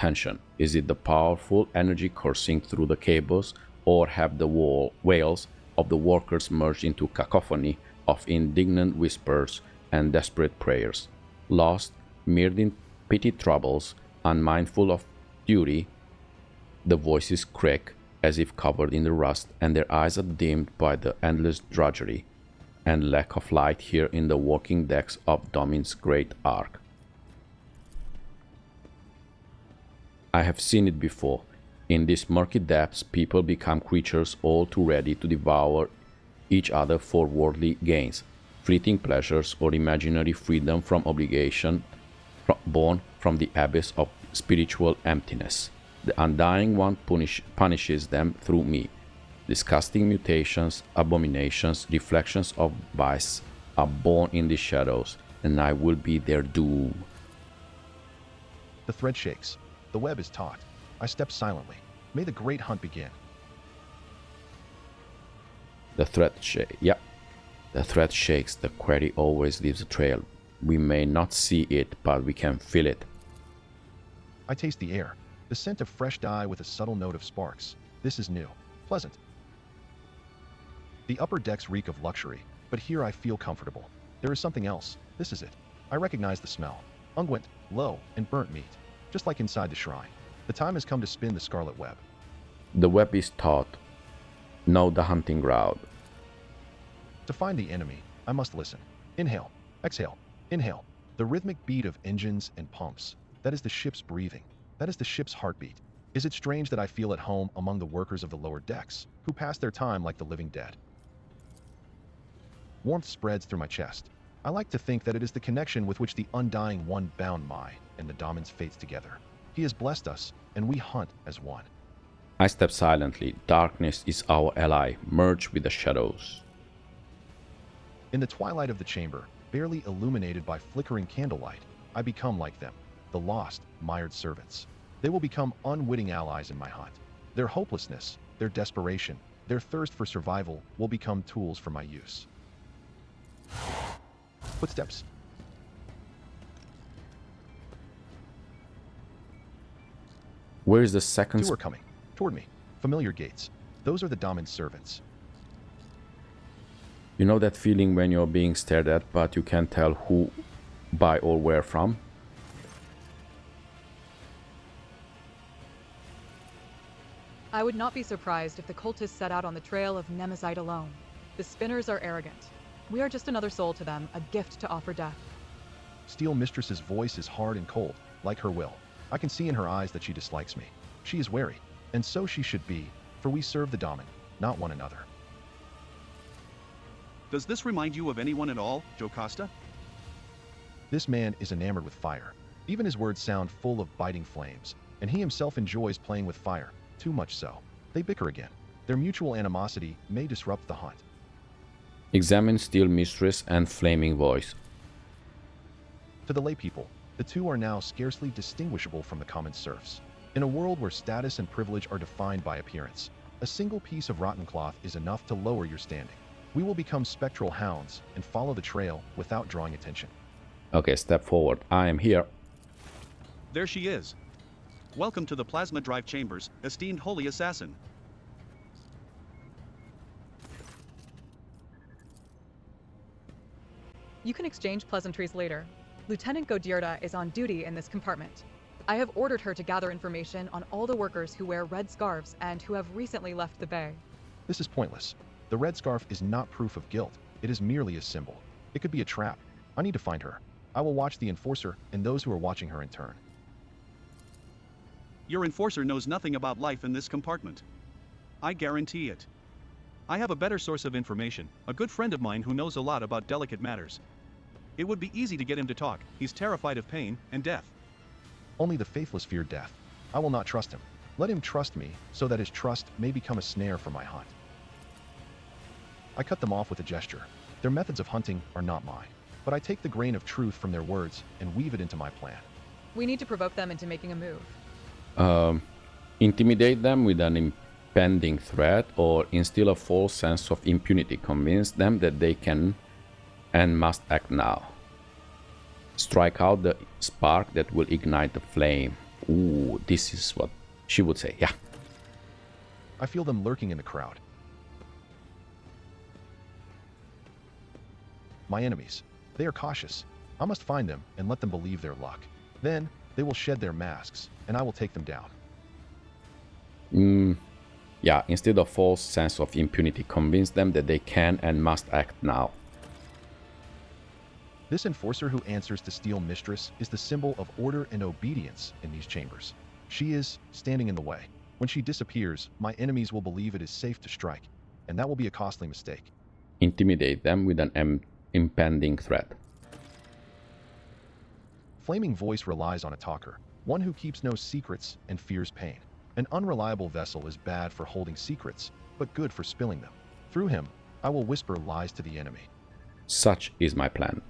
tension? Is it the powerful energy coursing through the cables, or have the wails of the workers merged into cacophony of indignant whispers and desperate prayers? Lost, mired in petty troubles, unmindful of duty, the voices creak as if covered in the rust, and their eyes are dimmed by the endless drudgery and lack of light here in the working decks of Domin's great ark. I have seen it before. In these murky depths, people become creatures all too ready to devour each other for worldly gains, fleeting pleasures, or imaginary freedom from obligation born from the abyss of spiritual emptiness. The Undying One punishes them through me. Disgusting mutations, abominations, reflections of vice are born in the shadows, and I will be their doom. The thread shakes. The web is taut. I step silently. May the great hunt begin. The thread shakes. Yep. The thread shakes. The query always leaves a trail. We may not see it, but we can feel it. I taste the air. The scent of fresh dye with a subtle note of sparks. This is new. Pleasant. The upper decks reek of luxury, but here I feel comfortable. There is something else. This is it. I recognize the smell. Unguent, low, and burnt meat. Just like inside the shrine. The time has come to spin the scarlet web. The web is taut. Know the hunting ground. To find the enemy, I must listen. Inhale. Exhale. Inhale. The rhythmic beat of engines and pumps. That is the ship's breathing. That is the ship's heartbeat. Is it strange that I feel at home among the workers of the lower decks, who pass their time like the living dead? Warmth spreads through my chest. I like to think that it is the connection with which the Undying One bound my and the Damon's fates together. He has blessed us, and we hunt as one. I step silently. Darkness is our ally, merged with the shadows. In the twilight of the chamber, barely illuminated by flickering candlelight, I become like them, the lost, mired servants. They will become unwitting allies in my hunt. Their hopelessness, their desperation, their thirst for survival will become tools for my use. Footsteps. Where is the second? Two are coming. Toward me. Familiar gates. Those are the Damon's servants. You know that feeling when you're being stared at, but you can't tell who, by, or where from? I would not be surprised if the cultists set out on the trail of Nemesite alone. The spinners are arrogant. We are just another soul to them, a gift to offer death. Steel Mistress's voice is hard and cold, like her will. I can see in her eyes that she dislikes me. She is wary, and so she should be, for we serve the Daemon, not one another. Does this remind you of anyone at all, Jocasta? This man is enamored with fire. Even his words sound full of biting flames, and he himself enjoys playing with fire, too much so. They bicker again. Their mutual animosity may disrupt the hunt. Examine Steel Mistress and Flaming Voice. To the lay people, the two are now scarcely distinguishable from the common serfs. In a world where status and privilege are defined by appearance, a single piece of rotten cloth is enough to lower your standing. We will become spectral hounds and follow the trail without drawing attention. Okay, step forward. I am here. There she is. Welcome to the Plasma Drive Chambers, esteemed holy assassin. You can exchange pleasantries later. Lieutenant Godirda is on duty in this compartment. I have ordered her to gather information on all the workers who wear red scarves and who have recently left the bay. This is pointless. The red scarf is not proof of guilt. It is merely a symbol. It could be a trap. I need to find her. I will watch the enforcer and those who are watching her in turn. Your enforcer knows nothing about life in this compartment. I guarantee it. I have a better source of information, a good friend of mine who knows a lot about delicate matters. It would be easy to get him to talk. He's terrified of pain and death. Only the faithless fear death. I will not trust him. Let him trust me, so that his trust may become a snare for my hunt. I cut them off with a gesture. Their methods of hunting are not mine, but I take the grain of truth from their words and weave it into my plan. We need to provoke them into making a move. Intimidate them with an impending threat, or instill a false sense of impunity. Convince them that they can and must act now. Strike out the spark that will ignite the flame. Ooh, this is what she would say. Yeah. I feel them lurking in the crowd. My enemies. They are cautious. I must find them and let them believe their luck. Then they will shed their masks, and I will take them down. Yeah, instead of false sense of impunity, convince them that they can and must act now. This enforcer who answers to Steel Mistress is the symbol of order and obedience in these chambers. She is standing in the way. When she disappears, my enemies will believe it is safe to strike, and that will be a costly mistake. Intimidate them with an impending threat. Flaming Voice relies on a talker, one who keeps no secrets and fears pain. An unreliable vessel is bad for holding secrets, but good for spilling them. Through him, I will whisper lies to the enemy. Such is my plan.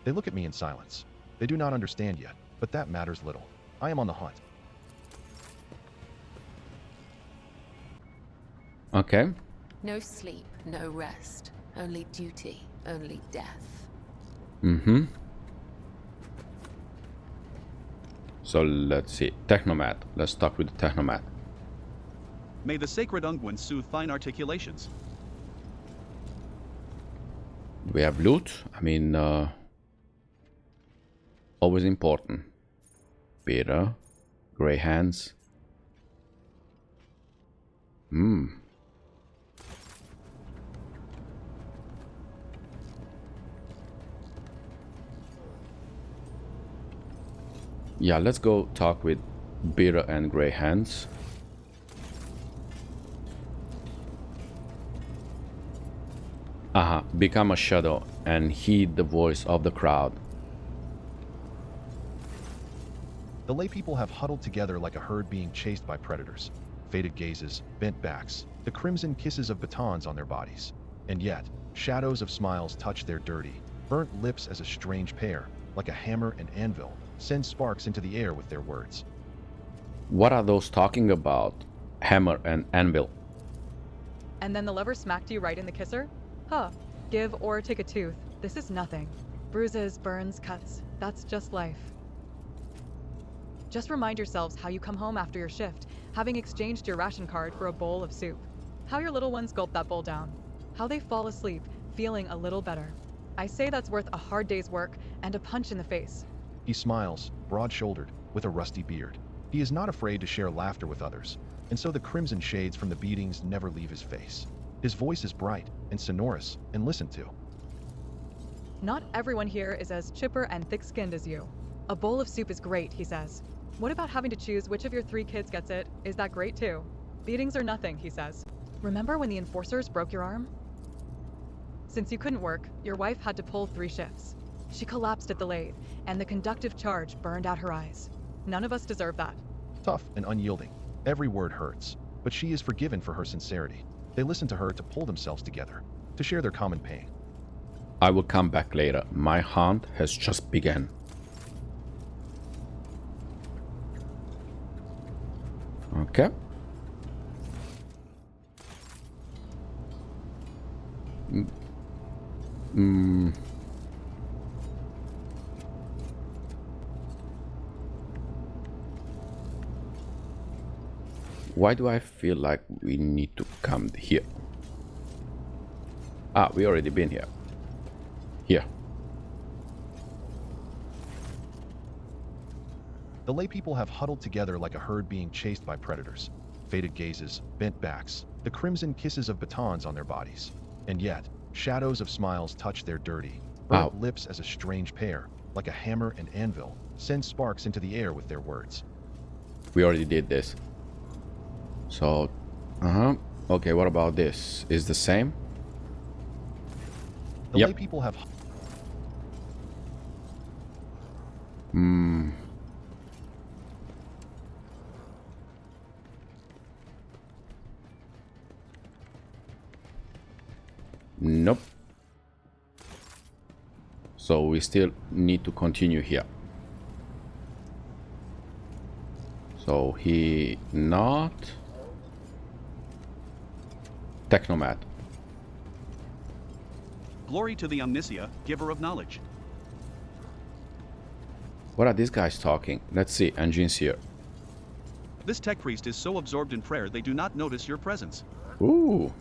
They look at me in silence. They do not understand yet, but that matters little. I am on the hunt. Okay. No sleep, no rest. Only duty, only death. So let's see. Technomat. Let's start with the Technomat. May the sacred unguents soothe fine articulations. We have loot. I mean, always important. Better. Grey hands. Yeah, let's go talk with Better and Grey Hands. Become a shadow and heed the voice of the crowd. The lay people have huddled together like a herd being chased by predators. Faded gazes, bent backs, the crimson kisses of batons on their bodies. And yet, shadows of smiles touch their dirty, burnt lips as a strange pair, like a hammer and anvil, send sparks into the air with their words. What are those talking about? Hammer and anvil. And then the lover smacked you right in the kisser? Huh. Give or take a tooth. This is nothing. Bruises, burns, cuts. That's just life. Just remind yourselves how you come home after your shift, having exchanged your ration card for a bowl of soup. How your little ones gulp that bowl down. How they fall asleep, feeling a little better. I say that's worth a hard day's work and a punch in the face. He smiles, broad-shouldered, with a rusty beard. He is not afraid to share laughter with others, and so the crimson shades from the beatings never leave his face. His voice is bright and sonorous and listened to. Not everyone here is as chipper and thick-skinned as you. A bowl of soup is great, he says. What about having to choose which of your 3 kids gets it? Is that great too? Beatings are nothing, he says. Remember when the enforcers broke your arm? Since you couldn't work, your wife had to pull 3 shifts. She collapsed at the lathe, and the conductive charge burned out her eyes. None of us deserve that. Tough and unyielding. Every word hurts, but she is forgiven for her sincerity. They listen to her to pull themselves together, to share their common pain. I will come back later. My hunt has just begun. Okay. Why do I feel like we need to come here? We already been here. Here. The lay people have huddled together like a herd being chased by predators. Faded gazes, bent backs, the crimson kisses of batons on their bodies. And yet, shadows of smiles touch their dirty, burnt lips as a strange pair, like a hammer and anvil, send sparks into the air with their words. We already did this. So, okay, what about this? Is the same? The lay people have... Nope. So we still need to continue here. So he not... Technomat. Glory to the Omnisia, giver of knowledge. What are these guys talking? Let's see, engines here. This tech priest is so absorbed in prayer they do not notice your presence. Ooh.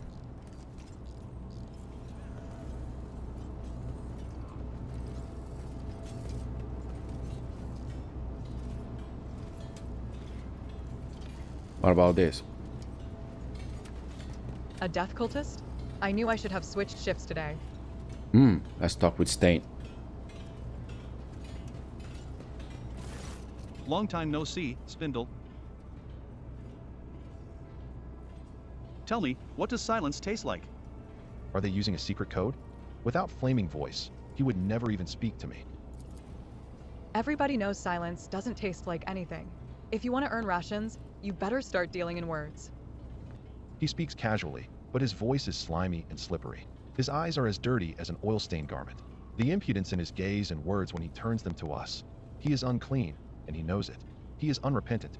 What about this? A death cultist? I knew I should have switched shifts today. Let's talk with Stain. Long time no see, Spindle. Tell me, what does silence taste like? Are they using a secret code? Without flaming voice, he would never even speak to me. Everybody knows silence doesn't taste like anything. If you want to earn rations, you better start dealing in words. He speaks casually, but his voice is slimy and slippery. His eyes are as dirty as an oil-stained garment. The impudence in his gaze and words when he turns them to us. He is unclean, and he knows it. He is unrepentant.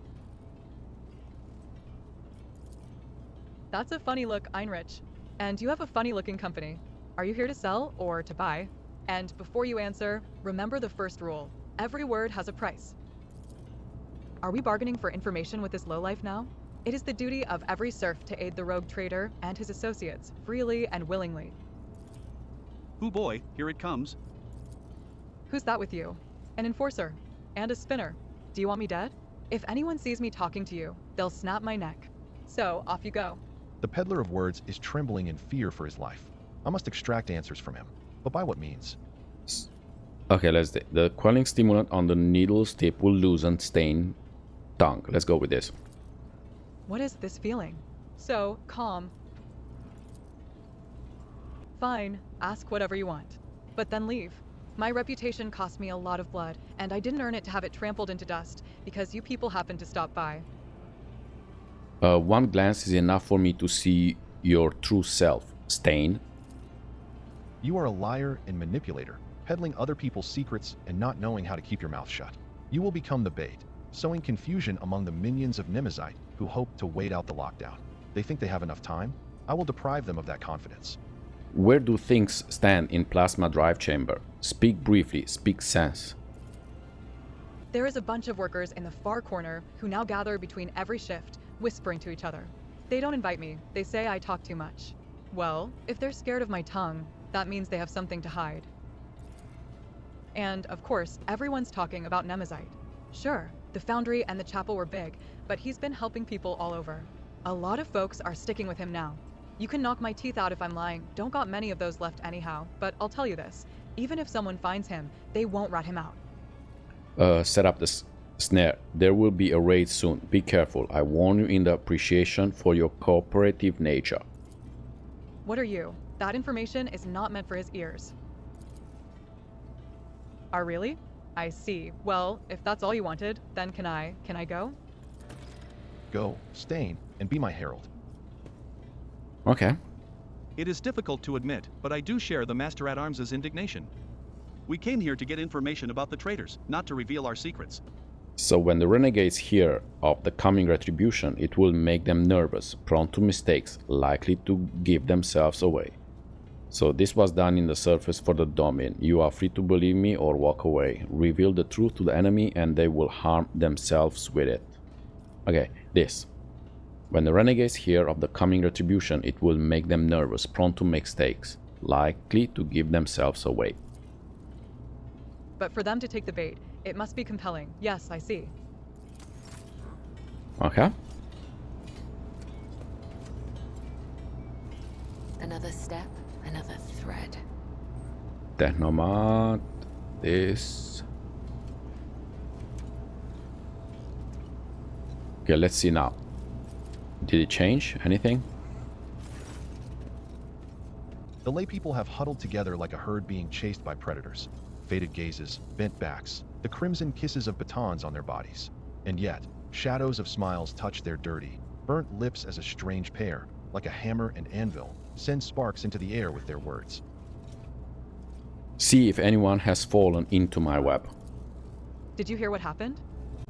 That's a funny look, Einrich. And you have a funny looking company. Are you here to sell or to buy? And before you answer, remember the first rule. Every word has a price. Are we bargaining for information with this lowlife now? It is the duty of every serf to aid the rogue trader and his associates, freely and willingly. Hoo boy, here it comes. Who's that with you? An enforcer. And a spinner. Do you want me dead? If anyone sees me talking to you, they'll snap my neck. So, off you go. The peddler of words is trembling in fear for his life. I must extract answers from him. But by what means? Okay, let's do the quelling stimulant on the needle's tip will loosen Stain tongue. Let's go with this. What is this feeling? So, calm. Fine, ask whatever you want. But then leave. My reputation cost me a lot of blood, and I didn't earn it to have it trampled into dust, because you people happened to stop by. One glance is enough for me to see your true self, Stain. You are a liar and manipulator, peddling other people's secrets and not knowing how to keep your mouth shut. You will become the bait, sowing confusion among the minions of Nemesite who hope to wait out the lockdown. They think they have enough time? I will deprive them of that confidence. Where do things stand in plasma drive chamber? Speak briefly, speak sense. There is a bunch of workers in the far corner who now gather between every shift, whispering to each other. They don't invite me. They say I talk too much. Well, if they're scared of my tongue, that means they have something to hide. And, of course, everyone's talking about Nemesite. Sure, the foundry and the chapel were big, but he's been helping people all over. A lot of folks are sticking with him now. You can knock my teeth out if I'm lying. Don't got many of those left anyhow, but I'll tell you this. Even if someone finds him, they won't rat him out. Set up the snare. There will be a raid soon. Be careful. I warn you in the appreciation for your cooperative nature. What are you? That information is not meant for his ears. Are really? I see. Well, if that's all you wanted, then can I go? Go, Stain, and be my herald. Okay. It is difficult to admit, but I do share the Master-at-Arms' indignation. We came here to get information about the traitors, not to reveal our secrets. So when the renegades hear of the coming retribution, it will make them nervous, prone to mistakes, likely to give themselves away. So this was done in the surface for the Domin. You are free to believe me or walk away. Reveal the truth to the enemy and they will harm themselves with it. Okay, this. When the renegades hear of the coming retribution, it will make them nervous, prone to mistakes, likely to give themselves away. But for them to take the bait, it must be compelling. Yes, I see. Okay. Another step, another thread. Technomat. This. Okay, let's see now. Did it change anything? The laypeople have huddled together like a herd being chased by predators. Faded gazes, bent backs, the crimson kisses of batons on their bodies. And yet, shadows of smiles touch their dirty, burnt lips as a strange pair, like a hammer and anvil, send sparks into the air with their words. See if anyone has fallen into my web. Did you hear what happened?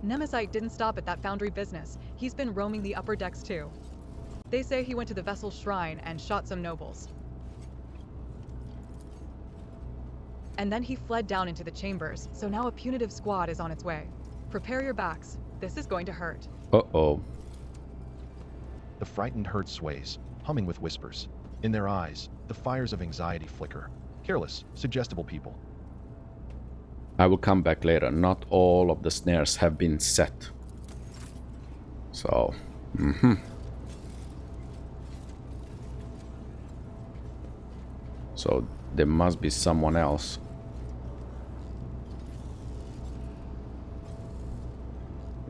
Nemesite didn't stop at that foundry business. He's been roaming the upper decks too. They say he went to the vessel's shrine and shot some nobles. And then he fled down into the chambers, so now a punitive squad is on its way. Prepare your backs. This is going to hurt. Uh-oh. The frightened herd sways, humming with whispers. In their eyes, the fires of anxiety flicker. Careless, suggestible people. I will come back later. Not all of the snares have been set. So, So there must be someone else.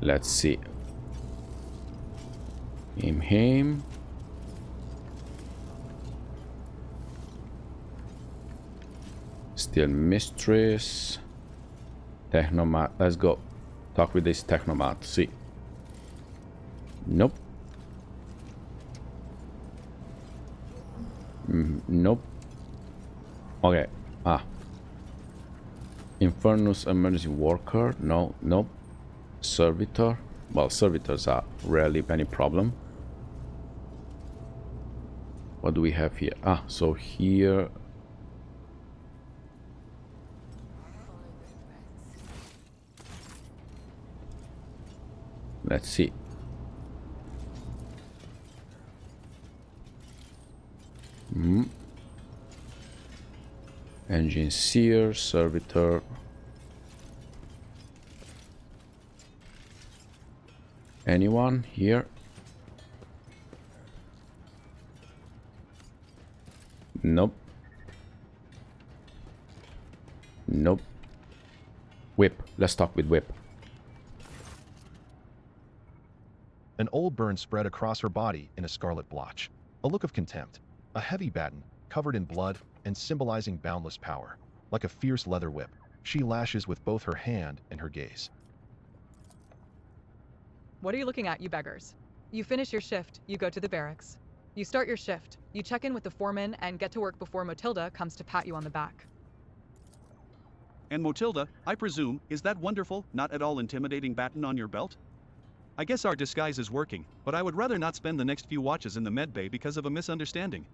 Let's see. Him. Still mistress. Technomat. Let's go. Talk with this technomat. See. Nope. Nope. Okay. Infernus emergency worker. No. Nope. Servitor. Well, servitors are rarely any problem. What do we have here? So here. Let's see. Engine seer, servitor. Anyone here? Nope. Nope. Whip. Let's talk with Whip. An old burn spread across her body in a scarlet blotch. A look of contempt. A heavy baton, covered in blood and symbolizing boundless power. Like a fierce leather whip, she lashes with both her hand and her gaze. What are you looking at, you beggars? You finish your shift, you go to the barracks. You start your shift, you check in with the foreman and get to work before Motilda comes to pat you on the back. And Motilda, I presume, is that wonderful, not at all intimidating baton on your belt? I guess our disguise is working, but I would rather not spend the next few watches in the med bay because of a misunderstanding.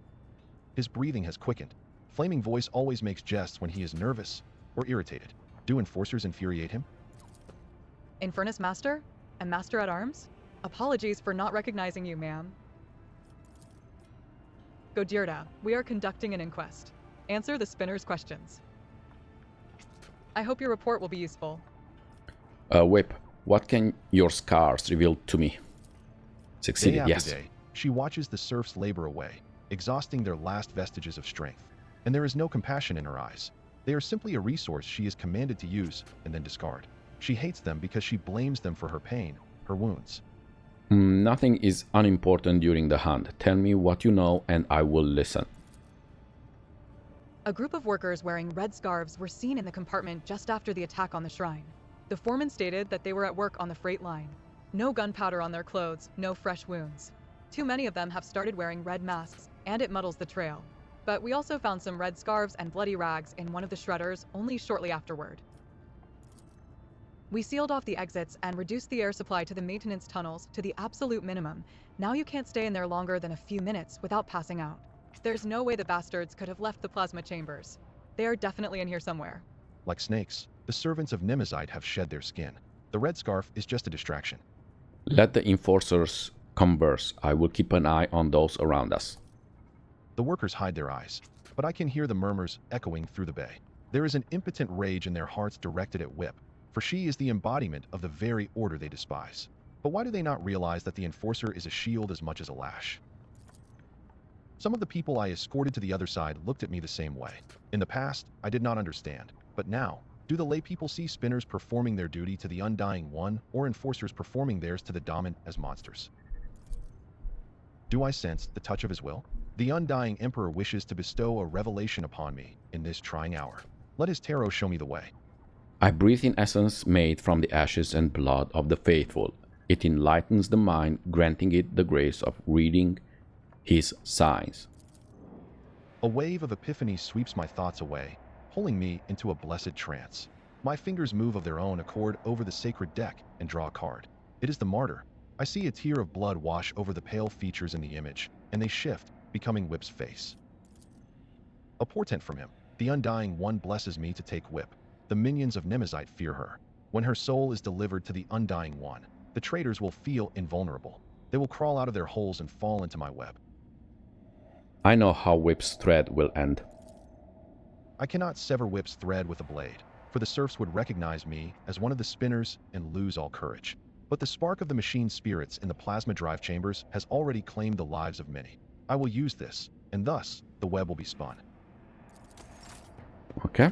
His breathing has quickened. Flaming Voice always makes jests when he is nervous or irritated. Do enforcers infuriate him? Infernus Master? And Master at Arms? Apologies for not recognizing you, ma'am. Godirda, we are conducting an inquest. Answer the spinner's questions. I hope your report will be useful. Whip, what can your scars reveal to me? Succeeded, Day after yes. day, she watches the serfs labor away, exhausting their last vestiges of strength. And there is no compassion in her eyes. They are simply a resource she is commanded to use and then discard. She hates them because she blames them for her pain, her wounds. Nothing is unimportant during the hunt. Tell me what you know and I will listen. A group of workers wearing red scarves were seen in the compartment just after the attack on the shrine. The foreman stated that they were at work on the freight line. No gunpowder on their clothes, no fresh wounds. Too many of them have started wearing red masks, and it muddles the trail. But we also found some red scarves and bloody rags in one of the shredders only shortly afterward. We sealed off the exits and reduced the air supply to the maintenance tunnels to the absolute minimum. Now you can't stay in there longer than a few minutes without passing out. There's no way the bastards could have left the plasma chambers. They are definitely in here somewhere. Like snakes, the servants of Nemesite have shed their skin. The red scarf is just a distraction. Let the enforcers converse. I will keep an eye on those around us. The workers hide their eyes, but I can hear the murmurs echoing through the bay. There is an impotent rage in their hearts directed at Whip, for she is the embodiment of the very order they despise. But why do they not realize that the enforcer is a shield as much as a lash? Some of the people I escorted to the other side looked at me the same way. In the past, I did not understand, but now, do the laypeople see spinners performing their duty to the Undying One, or enforcers performing theirs to the dominant as monsters? Do I sense the touch of his will? The Undying Emperor wishes to bestow a revelation upon me in this trying hour. Let his tarot show me the way. I breathe in essence made from the ashes and blood of the faithful. It enlightens the mind, granting it the grace of reading his signs. A wave of epiphany sweeps my thoughts away, pulling me into a blessed trance. My fingers move of their own accord over the sacred deck and draw a card. It is the martyr. I see a tear of blood wash over the pale features in the image, and they shift, becoming Whip's face. A portent from him. The Undying One blesses me to take whip. The minions of Nemesite fear her. When her soul is delivered to the Undying One, the traitors will feel invulnerable. They will crawl out of their holes and fall into my web. I know how Whip's thread will end. I cannot sever Whip's thread with a blade, for the serfs would recognize me as one of the spinners and lose all courage. But the spark of the machine spirits in the plasma drive chambers has already claimed the lives of many. I will use this, and thus the web will be spun. Okay.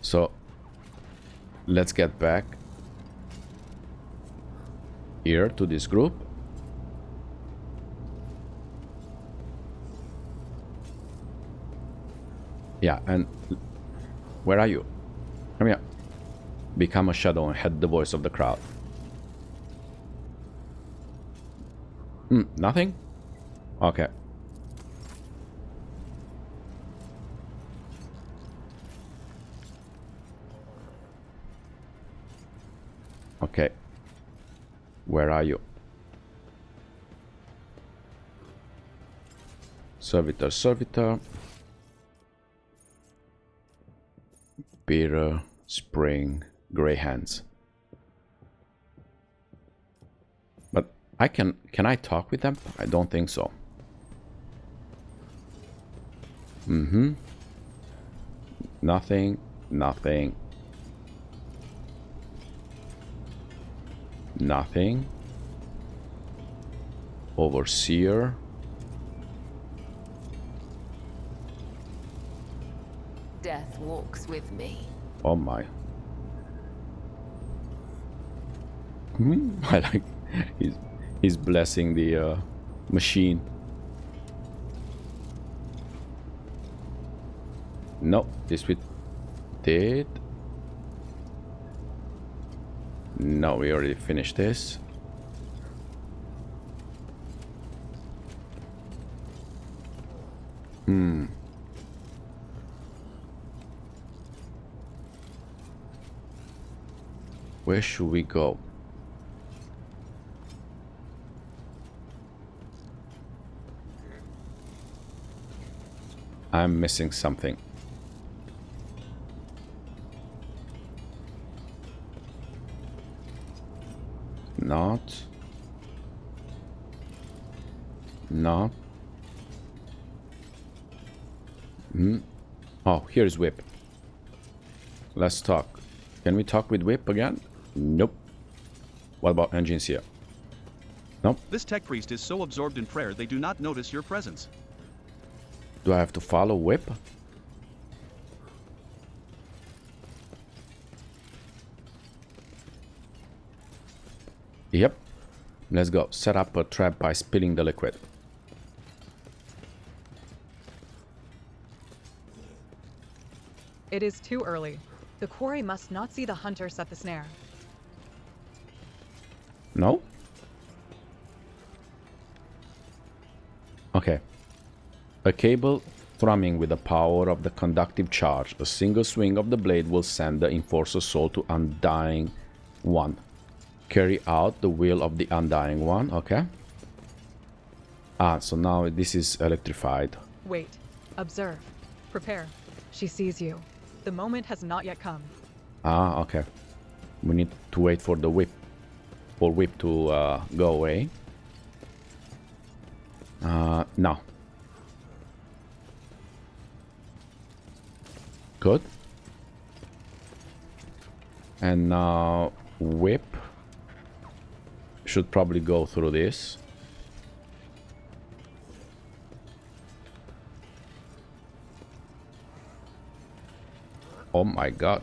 So, let's get back here to this group. Yeah, and where are you? Come here. Become a shadow and head the voice of the crowd. Nothing? Okay. Okay. Where are you? Servitor, servitor. Peter, Spring, Grey Hands. But I can I talk with them? I don't think so. Nothing, nothing. Nothing. Overseer. Death walks with me. Oh my. I like he's blessing the machine. No, this we did. No, we already finished this. Where should we go? I'm missing something. Not. Oh, here's Whip. Let's talk. Can we talk with Whip again? Nope. What about engines here? Nope. This tech priest is so absorbed in prayer they do not notice your presence. Do I have to follow Whip? Yep. Let's go. Set up a trap by spilling the liquid. It is too early. The quarry must not see the hunter set the snare. No? Okay. A cable thrumming with the power of the conductive charge. A single swing of the blade will send the enforcer's soul to Undying One. Carry out the will of the Undying One. Okay. Ah, so now this is electrified. Wait. Observe. Prepare. She sees you. The moment has not yet come. Ah, okay. We need to wait for the whip. For whip to go away. No. Good. And now whip should probably go through this. Oh my god.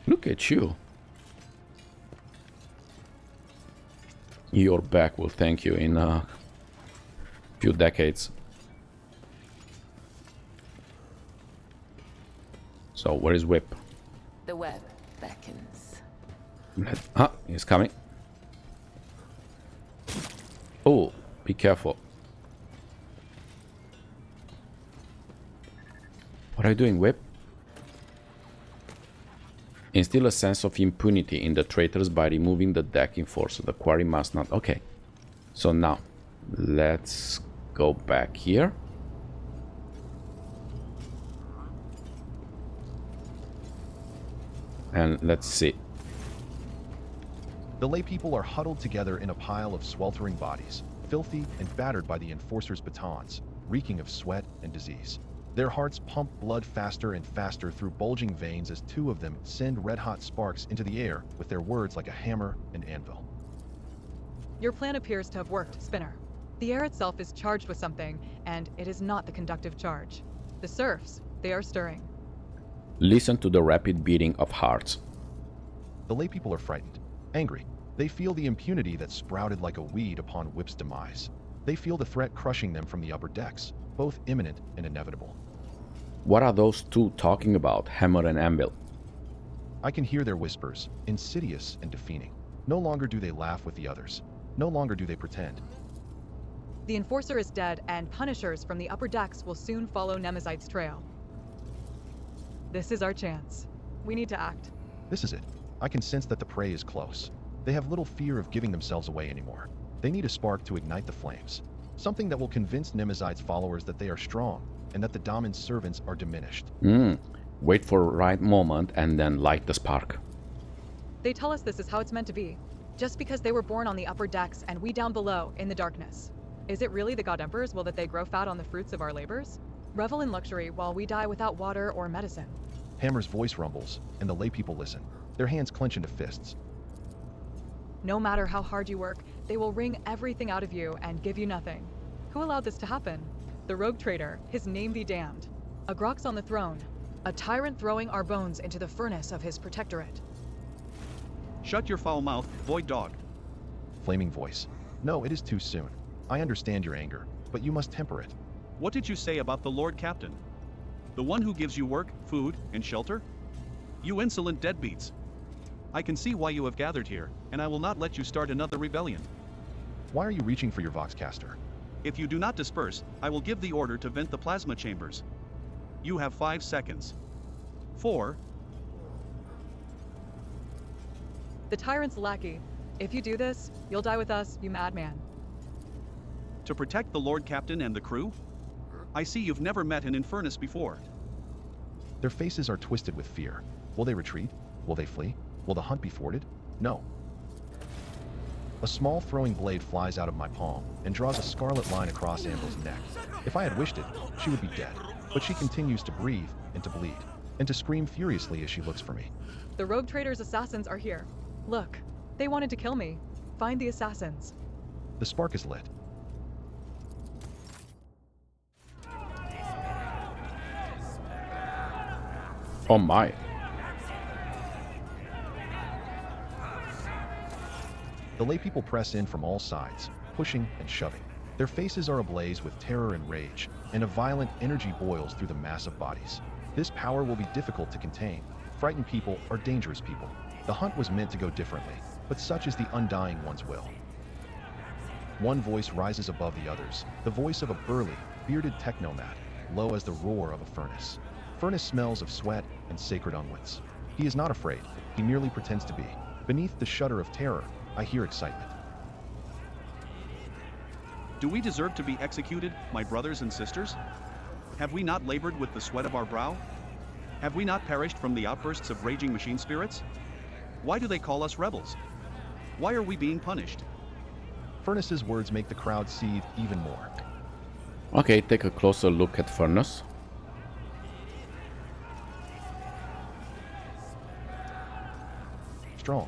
Look at you. Your back will thank you in a few decades. So where is Whip? The web beckons. Ah, he's coming. Oh, be careful. What are you doing, Whip? Instill a sense of impunity in the traitors by removing the deck enforcer. The quarry must not... Okay. So now, Let's go back here. And let's see. The lay people are huddled together in a pile of sweltering bodies, filthy and battered by the enforcers' batons, reeking of sweat and disease. Their hearts pump blood faster and faster through bulging veins as two of them send red-hot sparks into the air with their words like a hammer and anvil. Your plan appears to have worked, Spinner. The air itself is charged with something, and it is not the conductive charge. The serfs, they are stirring. Listen to the rapid beating of hearts. The lay people are frightened, angry. They feel the impunity that sprouted like a weed upon Whip's demise. They feel the threat crushing them from the upper decks, both imminent and inevitable. What are those two talking about, Hammer and Anvil? I can hear their whispers, insidious and defeating. No longer do they laugh with the others. No longer do they pretend. The Enforcer is dead, and Punishers from the upper decks will soon follow Nemesite's trail. This is our chance. We need to act. This is it. I can sense that the prey is close. They have little fear of giving themselves away anymore. They need a spark to ignite the flames. Something that will convince Nemesite's followers that they are strong, and that the Damon's servants are diminished. Wait for the right moment and then light the spark. They tell us this is how it's meant to be. Just because they were born on the upper decks and we down below in the darkness. Is it really the God Emperor's will that they grow fat on the fruits of our labors? Revel in luxury while we die without water or medicine. Hammer's voice rumbles, and the lay people listen. Their hands clench into fists. No matter how hard you work, they will wring everything out of you and give you nothing. Who allowed this to happen? The rogue trader, his name be damned. A Grok's on the throne. A tyrant throwing our bones into the furnace of his protectorate. Shut your foul mouth, void dog. Flaming voice. No, it is too soon. I understand your anger, but you must temper it. What did you say about the Lord Captain? The one who gives you work, food, and shelter? You insolent deadbeats. I can see why you have gathered here, and I will not let you start another rebellion. Why are you reaching for your Voxcaster? If you do not disperse, I will give the order to vent the plasma chambers. You have 5 seconds. 4. The tyrant's lackey. If you do this, you'll die with us, you madman. To protect the Lord Captain and the crew? I see you've never met an Infernus before. Their faces are twisted with fear. Will they retreat? Will they flee? Will the hunt be thwarted? No. A small throwing blade flies out of my palm and draws a scarlet line across Anvil's neck. If I had wished it, she would be dead. But she continues to breathe and to bleed, and to scream furiously as she looks for me. The rogue trader's assassins are here. Look, they wanted to kill me. Find the assassins. The spark is lit. Oh my. The lay people press in from all sides, pushing and shoving. Their faces are ablaze with terror and rage, and a violent energy boils through the massive bodies. This power will be difficult to contain. Frightened people are dangerous people. The hunt was meant to go differently, but such is the undying one's will. One voice rises above the others, the voice of a burly, bearded technomad, low as the roar of a furnace. Furnace smells of sweat and sacred unguents. He is not afraid, he merely pretends to be. Beneath the shudder of terror, I hear excitement. Do we deserve to be executed, my brothers and sisters? Have we not labored with the sweat of our brow? Have we not perished from the outbursts of raging machine spirits? Why do they call us rebels? Why are we being punished? Furnace's words make the crowd seethe even more. Okay, take a closer look at Furnace. Strong,